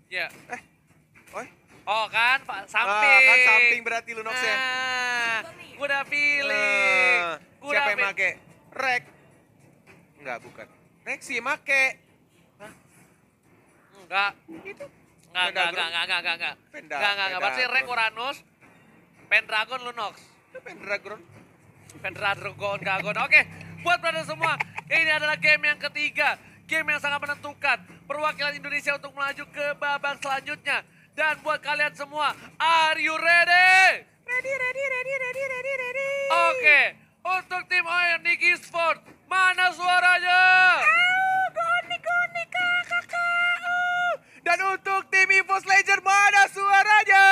Iya. Oi. Oh kan, Pak, Ah, samping. kan samping berarti Lunox-nya. Nah, gue udah feeling. Gua Siapa udah yang make? Rek. Enggak, bukan. Rek sih make. Enggak. Itu. Enggak. Penda. Enggak. Berarti Rek Uranus, Pendragon, Lunox. Itu Pendragon. Pendragon, Gagon. Oke, buat brother semua, ini adalah game yang ketiga. Game yang sangat menentukan perwakilan Indonesia untuk melaju ke babak selanjutnya. Dan buat kalian semua, are you ready? Ready. Oke, untuk tim Oyan Niki Sport, mana suaranya? Goni, kakak. Dan untuk tim EVOS Legend, mana suaranya?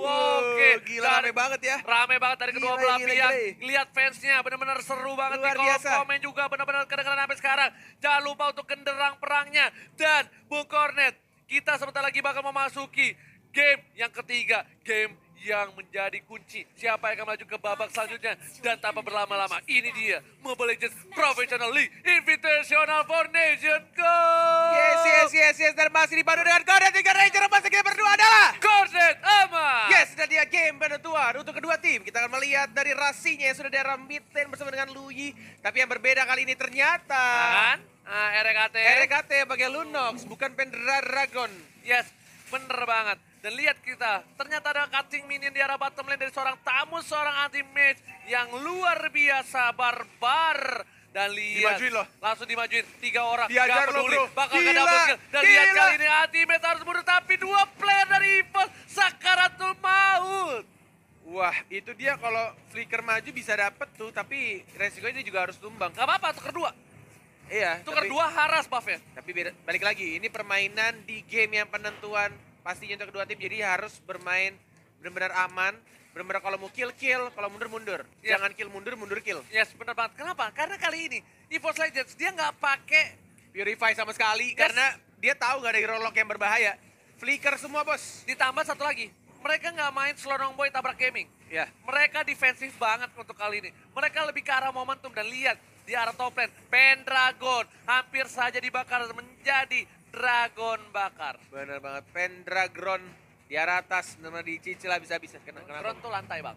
Oke, Gila rame banget ya. rame banget dari kedua belah Gila. pihak. Lihat fansnya benar-benar seru banget di Luar kolom biasa. komen juga benar-benar kedengeran sampai sekarang. Jangan lupa untuk genderang perangnya. Dan Bung Kornet, kita sebentar lagi bakal memasuki game yang ketiga. Game yang menjadi kunci siapa yang akan maju ke babak selanjutnya. Dan tanpa berlama-lama, ini dia Mobile Legends Professional League Invitational for Nation Go! Yes. Dan masih dipandu dengan kode 3 Ranger. Masa kita berdua adalah Kornet Aman! Yes, dan dia game penentuan untuk kedua tim. Kita akan melihat dari rasinya yang sudah daerah mid lane bersama dengan Luyi. Tapi yang berbeda kali ini ternyata Kan? RKT. RKT pakai Lunox, bukan Pendragon. Yes, bener banget. Dan lihat kita, ternyata ada cutting minion di arah bottom lane dari seorang tamu, seorang anti-mage yang luar biasa barbar. Dan lihat, Dimajuin loh. langsung dimajuin 3 orang, Diajar gak lo, peduli, bro. bakal Gila, ke double kill. Dan lihat gila. kali ini anti-mage harus mundur, tapi 2 player dari EVOS, Sakaratul Maut. Wah, itu dia kalau flicker maju bisa dapet tuh, tapi resikonya dia juga harus tumbang. Gak apa-apa, tuker 2. Iya, Tuker tapi- 2 haras buff-nya. Tapi balik lagi, ini permainan di game yang penentuan pastinya untuk kedua tim, jadi harus bermain benar-benar aman, benar-benar kalau mau kill, kalau mundur. Iya. Jangan kill mundur kill. Yes, bener banget. Kenapa? Karena kali ini EVOS Legends dia nggak pakai. Purify sama sekali, karena dia tahu gak ada hero lock yang berbahaya. Flicker semua bos. Ditambah satu lagi, mereka nggak main Slonong Boy tabrak gaming. Ya, Mereka defensif banget untuk kali ini. Mereka lebih ke arah momentum dan lihat di arah top lane. Pendragon hampir saja dibakar menjadi Dragon bakar. benar banget. Pendragon di arah atas, nama dicicil bisa-bisa. Kenapa? Drone tuh lantai bang.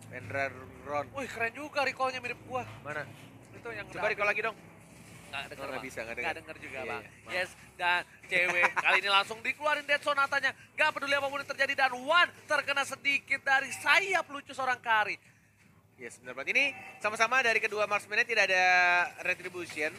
Pendragon. Wih keren juga recallnya mirip gua. Mana? Itu yang Coba recall lagi dong. Nggak denger Oh, nggak bang. bisa, nggak Nggak denger. denger juga Iya, bang. iya, maaf. Yes, dan cewek kali ini langsung dikeluarin Dead Sonatanya. Nggak peduli apapun yang terjadi dan One terkena sedikit dari sayap lucu seorang Kari. Yes, benar banget. Ini sama-sama dari kedua marksman tidak ada retribution.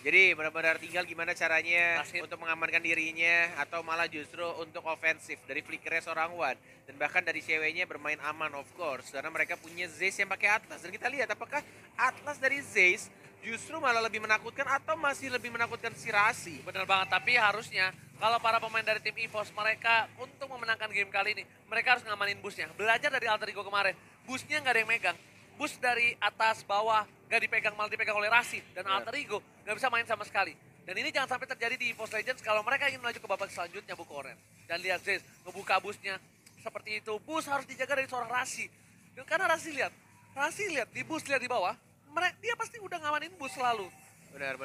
Jadi benar-benar tinggal gimana caranya Last hit. untuk mengamankan dirinya atau malah justru untuk ofensif dari flickernya seorang Wan. Dan bahkan dari ceweknya bermain aman of course karena mereka punya Zayce yang pakai Atlas. Dan kita lihat apakah Atlas dari Zayce justru malah lebih menakutkan atau masih lebih menakutkan si Rasi. Bener banget, tapi harusnya kalau para pemain dari tim EVOS mereka untuk memenangkan game kali ini, mereka harus ngamanin busnya. Belajar dari Alter Ego kemarin, busnya nggak ada yang megang. Bus dari atas bawah nggak dipegang, malah dipegang oleh Rasi dan Bener. Alter Ego nggak bisa main sama sekali. Dan ini jangan sampai terjadi di EVOS Legends kalau mereka ingin melaju ke babak selanjutnya, Bu Koren. Dan lihat Zez ngebuka busnya seperti itu. Bus harus dijaga dari seorang Rasi. Dan karena Rasi lihat di bus, lihat di bawah, dia pasti udah ngamanin bus selalu. Benar.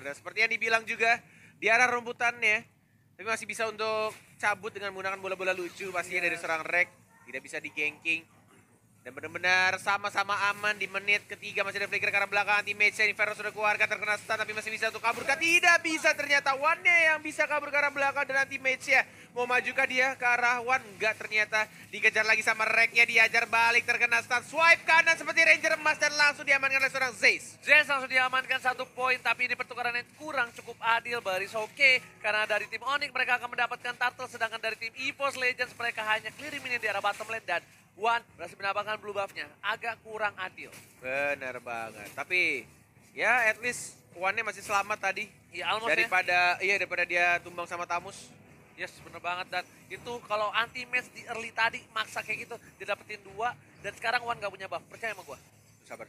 Dan seperti yang dibilang juga di arah rumputannya, tapi masih bisa untuk cabut dengan menggunakan bola-bola lucu pastinya dari serang Rek, tidak bisa di-ganking. Dan benar-benar sama-sama aman di menit ketiga, masih ada flicker ke arah belakang, anti-mage Inferno sudah keluarga, terkena stun tapi masih bisa untuk kabur. Tidak bisa ternyata One-nya yang bisa kabur ke arah belakang dan anti-mage mau majukah dia ke arah One? Enggak, ternyata dikejar lagi sama Reknya, diajar balik, terkena stun, swipe kanan seperti Ranger emas dan langsung diamankan oleh seorang Zayce. Zez langsung diamankan 1 poin, tapi ini pertukaran yang kurang cukup adil. Baris oke, karena dari tim Onyx mereka akan mendapatkan turtle, sedangkan dari tim EVOS Legends mereka hanya clear minion di arah bottom lane dan One berhasil mendapatkan blue buff-nya. Agak kurang adil. Benar banget, tapi ya at least One-nya masih selamat tadi. Ya almost ya. Daripada dia tumbang sama Tamus. Yes, bener banget. Dan itu kalau anti-match di early tadi maksa kayak gitu, dia dapetin 2 dan sekarang One gak punya buff. Percaya sama gua. Sabar.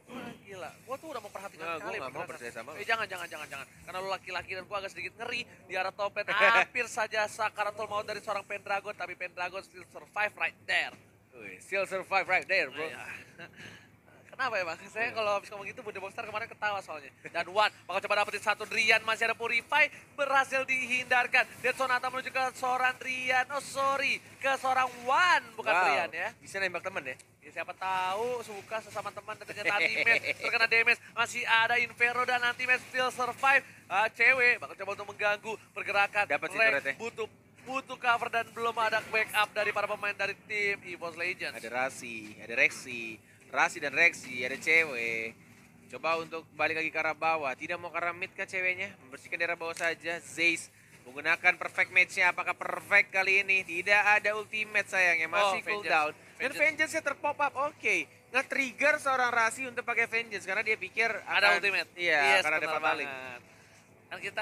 Wah, gila. Gua tuh udah memperhatikan Nah, gua sekali. nggak mau pergerakan. percaya sama lu. Jangan. Karena lu laki-laki dan gua agak sedikit ngeri di arah top lane. Hampir saja Sakaratul Maut dari seorang Pendragon, tapi Pendragon still survive right there. Wih, still survive right there, bro. Iya. Kenapa ya bang? Saya kalau habis ngomong gitu Bude Monster kemarin ketawa soalnya. Dan Wan bakal coba dapetin satu Drian, masih ada Purify, berhasil dihindarkan. Dead Sonata menuju ke seorang Drian, ke seorang Wan, bukan Drian ya. Bisa nembak temen ya? Ya, siapa tahu suka sesama teman dengan Antimax terkena damage. Masih ada Inferno dan Antimax still survive. Cewek bakal coba untuk mengganggu pergerakan. Dapat sih Rek turretnya. butuh cover dan belum ada backup dari para pemain dari tim EVOS Legends. Ada Rasi, ada Rasi dan Rexy, ada cewek. Coba untuk balik lagi ke arah bawah. Tidak mau ke arah mid kah ceweknya? Membersihkan daerah bawah saja. Zeiss menggunakan perfect match-nya. Apakah perfect kali ini? Tidak ada ultimate sayangnya. Masih cooldown. Dan Vengeance-nya terpop up. Oke. Nge-trigger seorang Rasi untuk pakai Vengeance. Karena dia pikir Ada ultimate. Iya, Yes, karena ada benar Fataling. banget.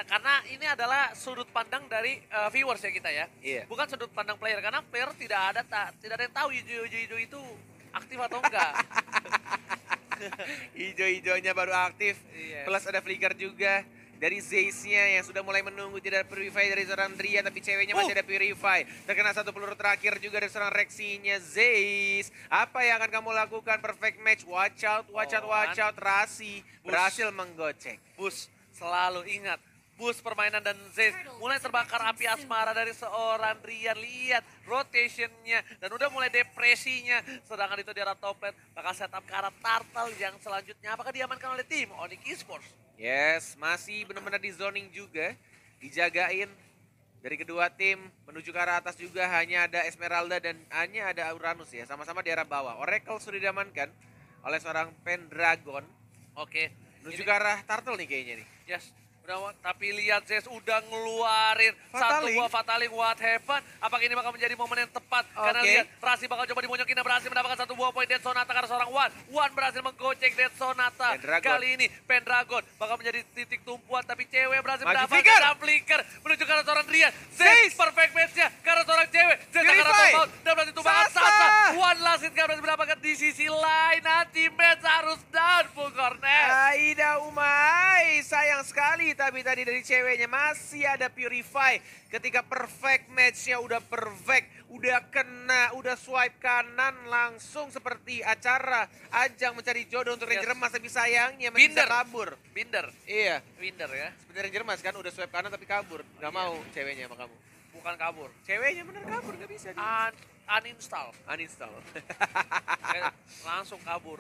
Karena ini adalah sudut pandang dari viewers ya kita ya. Iya. Bukan sudut pandang player, karena player tidak ada yang tahu hijau-hijau itu aktif atau enggak. Hijau-hijaunya baru aktif. Iya. Plus ada flicker juga. Dari Zeiss-nya yang sudah mulai menunggu. Tidak ada Purify dari seorang Drian. Tapi ceweknya masih ada Purify. Terkena satu peluru terakhir juga dari seorang Rexy-nya. Zeiss, apa yang akan kamu lakukan? Perfect match. Watch out. Rasi berhasil menggocek. Bus selalu ingat, bus permainan dan Zeiss mulai terbakar api asmara dari seorang Rian. Lihat rotationnya dan udah mulai depresinya. Sedangkan itu di arah top lane bakal setup ke arah Turtle yang selanjutnya. Apakah diamankan oleh tim Onyx Esports? Yes, masih benar-benar di zoning juga. Dijagain dari kedua tim menuju ke arah atas juga. Hanya ada Esmeralda dan hanya ada Uranus ya. Sama-sama di arah bawah. Oracle sudah diamankan oleh seorang Pendragon. Oke. Menuju ke arah Turtle nih kayaknya nih. Yes. Tapi lihat Zeiss udah ngeluarin satu Fataling. buah Fataling. What happened? Apakah ini bakal menjadi momen yang tepat? Karena lihat Rasi bakal coba dimonyokin dan berhasil mendapatkan satu buah poin Dead Sonata karena seorang Wan berhasil menggocek Dead Sonata. Kali ini Pendragon bakal menjadi titik tumpuan, tapi cewek berhasil mendapatkan flicker menuju ke arah seorang Drian. Zeiss perfect match-nya karena seorang cewek. Zeiss akan top out dan berhasil tumpangan Sasa. Wan last hit berhasil mendapatkan di sisi lain. Nanti match harus down Bung Cornet. Aida Umay, sayang sekali tapi tadi dari ceweknya masih ada Purify. Ketika perfect match-nya udah perfect, udah kena, udah swipe kanan langsung seperti acara ajang mencari jodoh untuk Ranger Emas, tapi sayangnya masih bisa kabur. Binder. Iya, Binder ya. seperti Ranger Emas kan udah swipe kanan tapi kabur. Gak mau ceweknya sama kamu. Bukan kabur. Ceweknya bener kabur, gak bisa dia. Uninstall. Uninstall. Langsung kabur.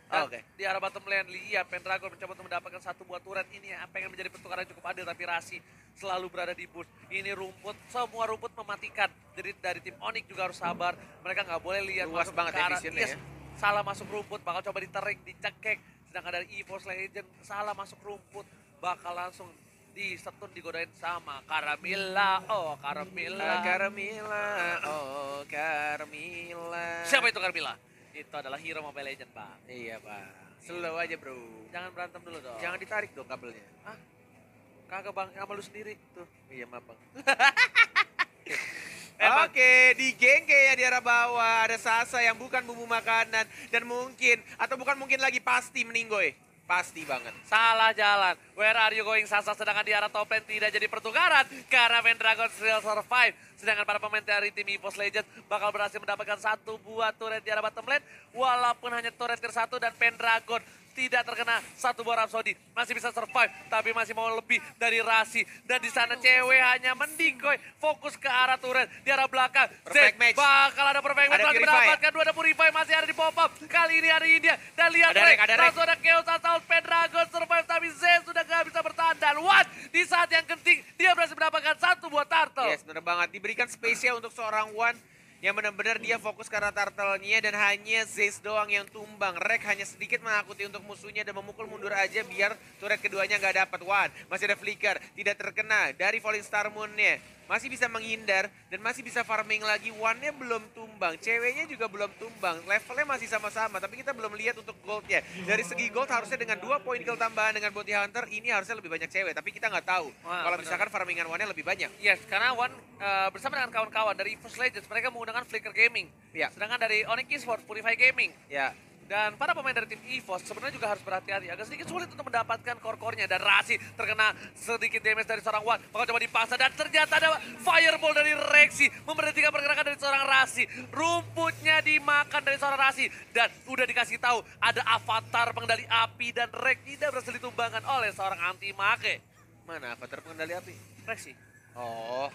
Oke. Di arah bottom lane, lihat Pendragon mencoba untuk mendapatkan satu buah turret ini yang pengen menjadi pertukaran yang cukup adil, tapi Rasi selalu berada di boost. Ini rumput, semua rumput mematikan. Jadi dari tim Onyx juga harus sabar. Mereka nggak boleh lihat Luas masuk banget ke ya arah. visionnya ya. Salah masuk rumput, bakal coba diterik, dicekek. Sedangkan dari EVOS Legend salah masuk rumput, bakal langsung disetun, digodain sama Karamila. Oh Karamila. Siapa itu Karamila? Itu adalah hero Mobile Legend, Bang. Iya, Pak. Slow aja, bro. Jangan berantem dulu dong. Jangan ditarik dong kabelnya. Ah, kagak Bang, sama lu sendiri tuh. Iya, maaf, Bang. Emang. Oke, di geng kayaknya di arah bawah ada Sasa yang bukan bumbu makanan dan mungkin atau bukan mungkin lagi pasti meninggoy. Pasti banget. Salah jalan. Where are you going, Sasa? Sedangkan di arah top lane tidak jadi pertukaran karena Pendragon still survive. Sedangkan para pemain dari tim EVOS Legends bakal berhasil mendapatkan satu buah turret di arah bottom lane. Walaupun hanya turret tier 1 dan Pendragon tidak terkena satu buah Rhapsody. Masih bisa survive, tapi masih mau lebih dari Rasi. Dan di sana cewek hanya mendikoy, fokus ke arah turret. Di arah belakang, Perfect match. bakal ada perfect match. Ada Lagi Purify. mendapatkan dua, ada Purify, masih ada di pop-up. Kali ini hari India. Dan lihat Ada Rek, Rek, ada Rek. langsung ada Chaos Assault, Pendragon survive, tapi Zed sudah gak bisa bertahan. Dan Wan, di saat yang genting, dia berhasil mendapatkan satu buah turtle. Yes, bener banget. Diberikan spesial untuk seorang Wan yang benar-benar dia fokus ke arah turtle-nya dan hanya Zeiss doang yang tumbang. Rek hanya sedikit menakuti untuk musuhnya dan memukul mundur aja biar turret keduanya nggak dapat. Wan masih ada flicker, tidak terkena dari Falling Star Moon-nya. Masih bisa menghindar dan masih bisa farming lagi. Wan-nya belum tumbang, ceweknya juga belum tumbang. Levelnya masih sama-sama, tapi kita belum lihat untuk gold-nya. Dari segi gold harusnya dengan 2 poin kill tambahan dengan Bounty Hunter, ini harusnya lebih banyak cewek. Tapi kita nggak tahu kalau misalkan farmingan Wan-nya lebih banyak. Yes, karena Wan bersama dengan kawan-kawan dari EVOS Legends, mereka menggunakan Flicker Gaming. Ya. Sedangkan dari Onyx Esports, Purify Gaming. Ya. Dan para pemain dari tim EVOS sebenarnya juga harus berhati-hati. Agak sedikit sulit untuk mendapatkan core-core-nya. Dan Rasi terkena sedikit damage dari seorang Wan. Maka coba dipaksa dan ternyata ada fireball dari Rexy. Memberhentikan pergerakan dari seorang Rasi. Rumputnya dimakan dari seorang Rasi. Dan udah dikasih tahu ada avatar pengendali api. Dan Rex tidak berhasil ditumbangkan oleh seorang anti-make. Mana avatar pengendali api? Rexy. Oh,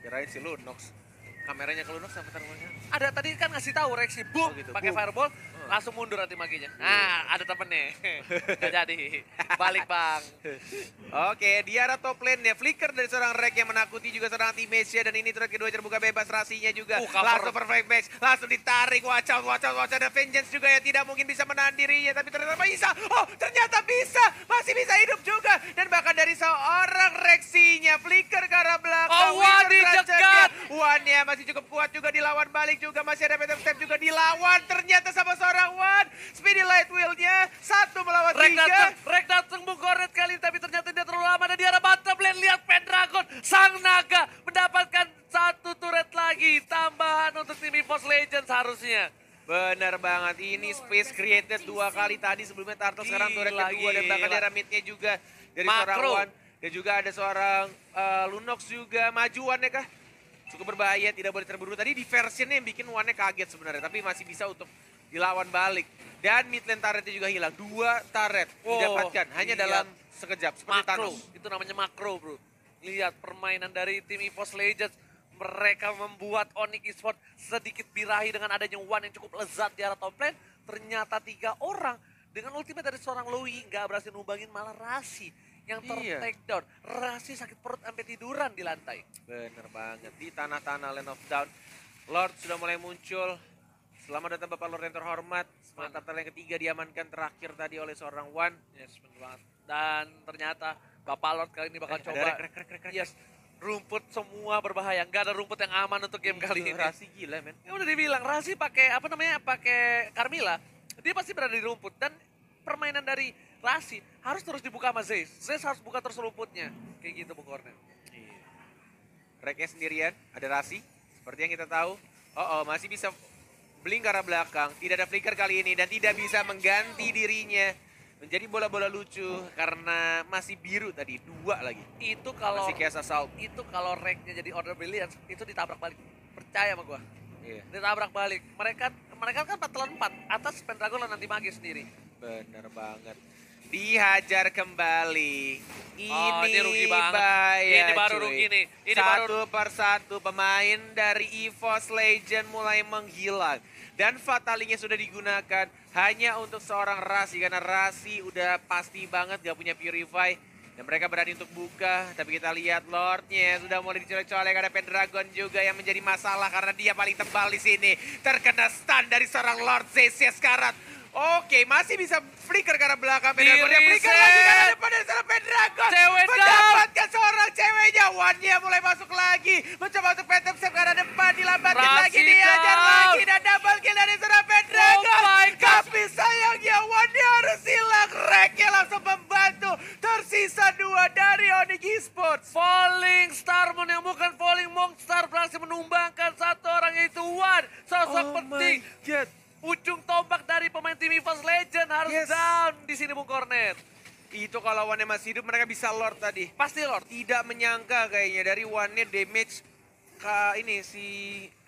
kirain si Lunox. Kameranya ke Lunox avatar pengendali. Ada tadi kan ngasih tahu Rexy. Boom. Oh gitu, Pakai boom. fireball. Langsung mundur anti-maginya. Nah, ada temennya. Gak jadi. Balik bang. Oke, di arah top lane-nya flicker dari seorang Rek yang menakuti juga seorang anti-mage dan ini turret kedua terbuka bebas Rasinya juga. Cover. Langsung perfect match, langsung ditarik, watch out, ada Vengeance juga yang tidak mungkin bisa menahan dirinya tapi ternyata bisa. Oh, ternyata bisa. Masih bisa hidup juga dan bahkan dari seorang Rexinya flicker ke arah belakang. Oh, Wan dicegat. Wan-nya masih cukup kuat juga dilawan balik juga masih ada Phantom Step juga dilawan ternyata sama seorang Wan. Speedy Light Wheel-nya 1 melawan 3. Rek datang Bung Kornet kali ini, tapi ternyata tidak terlalu lama dan di arah bottom lane. Lihat Pendragon, sang naga mendapatkan 1 turret lagi. Tambahan untuk tim EVOS Legends harusnya. Benar banget, ini space created 2 kali tadi sebelumnya Turtle sekarang turret kedua dan bahkan di arah mid-nya juga dari seorang Makro. Wan. Dan juga ada seorang Lunox juga majuan ya kah? Cukup berbahaya, tidak boleh terburu. Tadi di versionnya yang bikin Wan-nya kaget sebenarnya, tapi masih bisa untuk dilawan balik. Dan mid lane turretnya juga hilang. 2 turret didapatkan hanya lihat. dalam sekejap. Seperti Makro, Thanos. itu namanya makro bro. Lihat permainan dari tim EVOS Legends. Mereka membuat Onyx Esports sedikit birahi dengan adanya Wan yang cukup lezat di arah top lane. Ternyata 3 orang dengan ultimate dari seorang Loui nggak berhasil numbangin, malah Rasi yang Iya. ter-takedown. Rasi sakit perut sampai tiduran di lantai. Bener banget, di tanah-tanah Land of Down. Lord sudah mulai muncul. Selamat datang Bapak Lord yang terhormat. Semangat turtle yang ketiga diamankan terakhir tadi oleh seorang Wan. Yes, bener banget. Dan ternyata Bapak Lord kali ini bakal Ada coba. rek. Yes, rumput semua berbahaya. Nggak ada rumput yang aman untuk game kali ini. Rasi gila men. Ya udah dibilang Rasi pakai apa namanya? Pakai Carmilla. Dia pasti berada di rumput dan permainan dari Rasi harus terus dibuka sama Zeus. Zeus harus buka terus rumputnya. Kayak gitu Bung Kornet. Reknya sendirian, ada Rasi. Seperti yang kita tahu. Masih bisa blink ke arah belakang. Tidak ada flicker kali ini dan tidak bisa mengganti dirinya menjadi bola-bola lucu karena masih biru tadi. 2 lagi. Itu kalau Masih Chaos Assault. itu kalau ranknya jadi Order Brilliance itu ditabrak balik. Percaya sama gua. Iya, Ditabrak balik. Mereka kan 4 lawan 4 atas Pendragon dan nanti Magi sendiri. bener banget. Dihajar kembali. ini rugi banget. bahaya, Ini baru cuy. rugi nih. Ini Satu persatu pemain dari EVOS Legend mulai menghilang. Dan fatalinya sudah digunakan hanya untuk seorang Rasi. Karena Rasi udah pasti banget gak punya Purify. Dan mereka berani untuk buka. Tapi kita lihat Lordnya sudah mulai dicolek-colek. Ada Pendragon juga yang menjadi masalah karena dia paling tebal di sini. Terkena stun dari seorang Lord Zeus sekarang. Oke, masih bisa flicker ke arah belakang Pendragon. Dia flicker lagi ke arah depan dari seorang Pendragon. Cewek Mendapatkan seorang ceweknya. Wan-nya mulai masuk lagi. Mencoba untuk Phantom Step ke arah depan. Dilambatin Rasi lagi. Dihajar down. lagi. Dan double kill dari seorang Pendragon. Oh my God. Tapi sayangnya Wan-nya harus hilang. Reknya langsung membantu. Tersisa 2 dari Onyx Esports. Falling Star Moon yang bukan Falling Monster berhasil menumbangkan 1 orang, yaitu Wan. Sosok penting. God. Ujung tombak dari pemain tim EVOS Legend harus Yes. down di sini Bung Kornet. Itu kalau Wan-nya masih hidup mereka bisa Lord tadi. Pasti Lord. Tidak menyangka kayaknya dari Wan-nya damage ke ini si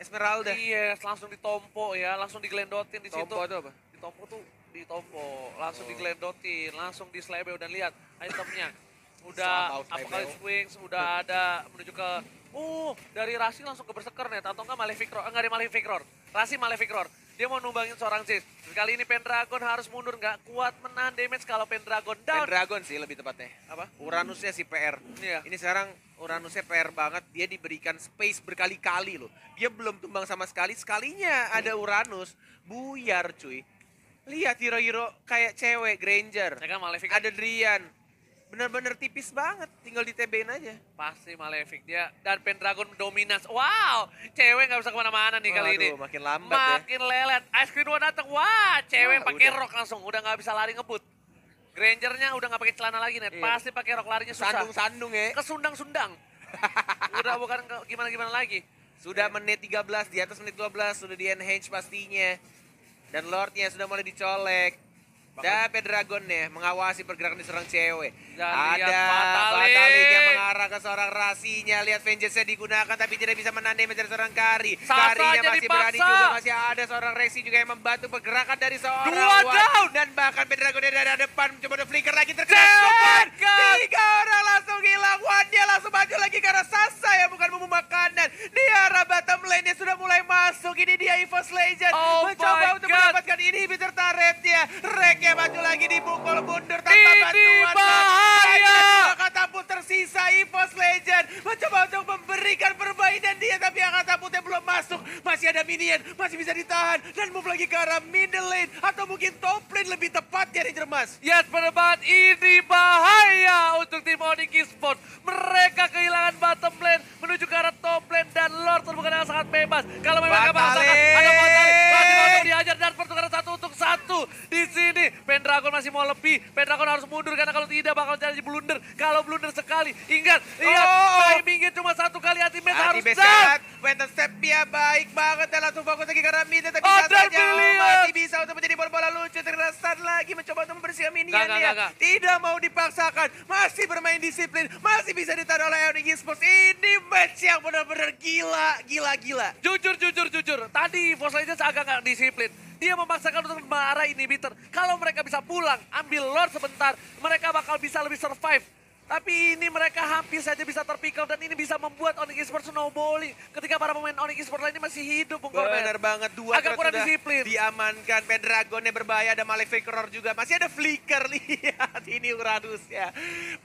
Esmeralda. Iya, langsung ditompo ya, langsung diglendotin di situ. Tompo itu apa? Ditompo tuh ditompo, langsung diglendotin, langsung dislebeo dan lihat itemnya. Udah Sama Apocalypse Wings, udah ada menuju ke dari Rasi langsung ke Berserker Net atau enggak Malefic Roar, enggak ada Malefic Roar. Rasi Malefic Roar. Dia mau numbangin seorang Zeus. Kali ini Pendragon harus mundur, nggak kuat menahan damage kalau Pendragon down. Pendragon sih lebih tepatnya. Apa? Uranusnya si PR. Iya. Ini sekarang Uranusnya PR banget. Dia diberikan space berkali-kali loh. Dia belum tumbang sama sekali. Sekalinya ada Uranus, buyar cuy. Lihat hero-hero kayak cewek, Granger. Ya kan Malefic Ada Drian. Bener-bener tipis banget. Tinggal di TB-in aja. pasti Malefic dia dan Pendragon dominas. Wow, cewek nggak bisa kemana-mana nih kali ini. Waduh, makin lambat ya. Makin lelet. Ice Cream 2 datang. Wah, cewek Wah, pakai udah. rok langsung. Udah nggak bisa lari ngebut. Grangernya udah nggak pakai celana lagi net. Iya. Pasti pakai rok larinya susah. Sandung-sandung ya. Kesundang-sundang. Udah bukan gimana-gimana lagi. Sudah menit 13, di atas menit 12. Sudah di enhance pastinya. Dan Lordnya sudah mulai dicolek. Dan Pendragon nih mengawasi pergerakan di seorang cewek. Dan lihat Ada Fatalik. Fatalik yang mengarah ke seorang Rasinya. Lihat Vengeance-nya digunakan tapi tidak bisa menandai mencari seorang Kari. Karinya Sasanya masih berani dipaksa. juga. Masih ada seorang Rexy juga yang membantu pergerakan dari seorang Dua Wan. down. Dan bahkan Pendragon dari arah depan mencoba untuk flicker lagi terkena Cekan. super. 3 orang langsung hilang. Wan dia langsung maju lagi karena Sasa yang bukan bumbu makanan. Di arah bottom lane dia sudah mulai masuk. Ini dia EVOS Legend. Oh Mencoba my untuk God. mendapatkan inhibitor turretnya. Reknya maju lagi dipukul mundur tanpa Ini bantuan. bahaya. Hanya 2 katapult tersisa. EVOS Legend mencoba untuk memberikan perbaikan dia. Tapi yang katapultnya belum masuk. Masih ada minion. Masih bisa ditahan. Dan move lagi ke arah middle lane. Atau mungkin top lane lebih tepatnya Ranger Mas. Yes, benar banget. Ini bahaya untuk tim Onyx Esports. Mereka kehilangan bottom lane menuju ke arah top lane dan Lord terbuka dengan sangat bebas. Kalau memang nggak Fatalik. merasakan ada Fatalik, masih mau dihajar dan pertukaran 1 untuk 1 di sini. Pendragon masih mau lebih. Pendragon harus mundur karena kalau tidak bakal jadi blunder. Kalau blunder sekali, ingat, lihat timingnya cuma 1 kali ultimate harus down. Weapon step-nya baik banget dan langsung fokus lagi ke arah mid. Tapi Oh, Sasanya brilliant. masih bisa untuk menjadi bola-bola lucu. Terkena stun lagi mencoba untuk membersihkan minionnya. Nggak. Tidak mau dipaksakan. Masih bermain disiplin. Masih bisa ditahan oleh Onyx Esports. Ini match yang benar-benar gila. Jujur. Tadi Force Legends agak nggak disiplin. Dia memaksakan untuk mengarah inhibitor. Kalau mereka bisa pulang, ambil Lord sebentar, mereka bakal bisa lebih survive. Tapi ini mereka hampir saja bisa terpickle dan ini bisa membuat Onyx Esports snowballing. Ketika para pemain Onyx Esports lainnya masih hidup, Bung Korban. Benar banget, 2 Agak kurang sudah disiplin. diamankan. Pendragonnya berbahaya, ada Malefic Roar juga. Masih ada Flicker, lihat ini Uranusnya.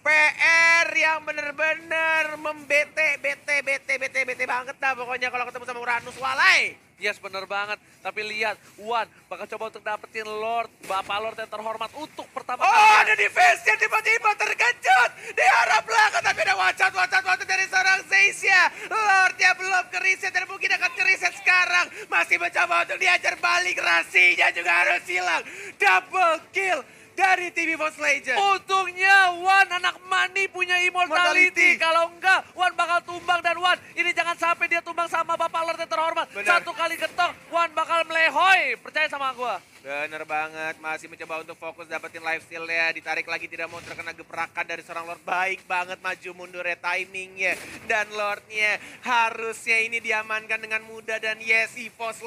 PR yang benar-benar bete banget dah pokoknya kalau ketemu sama Uranus, walai. Yes, bener banget. Tapi lihat, Wan bakal coba untuk dapetin Lord, Bapak Lord yang terhormat untuk pertama Oh, kalinya. ada defense-nya tiba-tiba terkejut di arah belakang. Tapi ada wacat dari seorang Zeisha. Lordnya belum ke-reset dan mungkin akan ke-reset sekarang. Masih mencoba untuk diajar balik. Rasinya juga harus hilang. Double kill dari tim EVOS Legends. Untungnya Wan anak Mani punya immortality. Immortality. Kalau enggak, Wan bakal tumbang dan Wan ini jangan sampai dia tumbang sama Bapak Lord yang terhormat. Benar. 1 kali ketok, Wan bakal melehoy. Percaya sama gua. Bener banget, masih mencoba untuk fokus dapetin lifesteal-nya. Ditarik lagi, tidak mau terkena gebrakan dari seorang Lord. Baik banget maju mundurnya, timingnya. Dan Lordnya harusnya ini diamankan dengan mudah. Dan yes, EVOS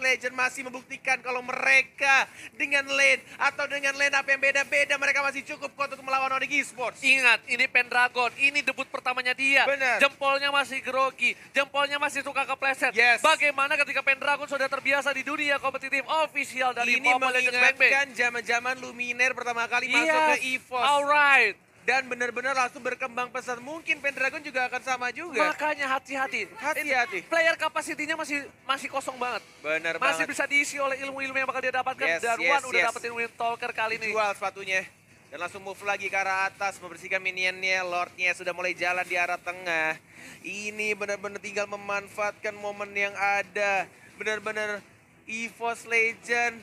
Legend masih membuktikan kalau mereka dengan lane atau dengan lane up yang beda-beda, mereka masih cukup kuat untuk melawan Onyx Esports. Ingat, ini Pendragon, ini debut pertamanya dia. Benar. Jempolnya masih grogi, jempolnya masih suka kepleset. Yes. Bagaimana ketika Pendragon sudah terbiasa di dunia kompetitif official dari Ini Mobile Legends Bang Bang. mengingatkan zaman-zaman Luminaire pertama kali masuk ke EVOS. Alright. Dan benar-benar langsung berkembang pesat. Mungkin Pendragon juga akan sama juga. Makanya hati-hati. Hati-hati. Player capacity-nya masih kosong banget. Benar Masih banget. bisa diisi oleh ilmu-ilmu yang bakal dia dapatkan. Yes, Dan yes, Wan udah yes. dapetin Windtalker kali ini. Jual sepatunya. Dan langsung move lagi ke arah atas. Membersihkan minionnya. Lordnya sudah mulai jalan di arah tengah. Ini benar-benar tinggal memanfaatkan momen yang ada. Benar-benar EVOS Legend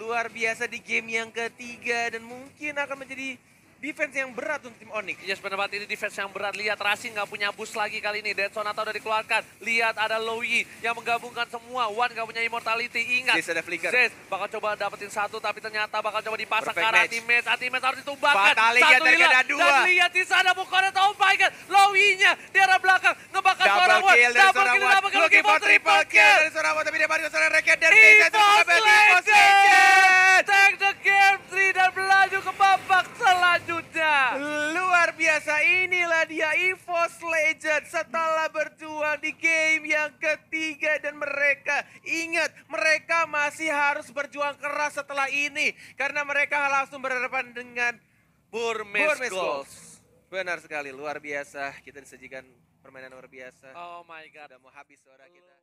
luar biasa di game yang ketiga. Dan mungkin akan menjadi defense yang berat untuk tim Onyx. Yes, benar banget, ini defense yang berat. Lihat Rasi nggak punya boost lagi kali ini. Dead Sonata udah dikeluarkan. Lihat ada Lowy yang menggabungkan semua. Wan nggak punya immortality. Ingat, Zeus ada flicker. Zeus bakal coba dapetin 1 tapi ternyata bakal coba dipasang ke Perfect arah match. teammates. Teammates harus ditumbangkan. Fatalik yang terkena hilang. 2. Dan lihat di sana Bukonet, oh my god. Lowy-nya di arah belakang ngebakar seorang Double Wan. kill dari seorang Wan. Double kill, Looking for triple kill dari seorang Wan. Tapi dia balik ke seorang Reket dan bisa EVOS EVOS Legends! Legends. Take the game 3 dan melaju ke babak selanjutnya. Luar biasa, inilah dia EVOS Legends setelah berjuang di game yang ketiga. Dan mereka, ingat, mereka masih harus berjuang keras setelah ini. Karena mereka langsung berhadapan dengan Burmese Burmese Goals. Goals. Benar sekali, luar biasa. Kita disajikan permainan luar biasa. Oh my god. Sudah mau habis suara kita.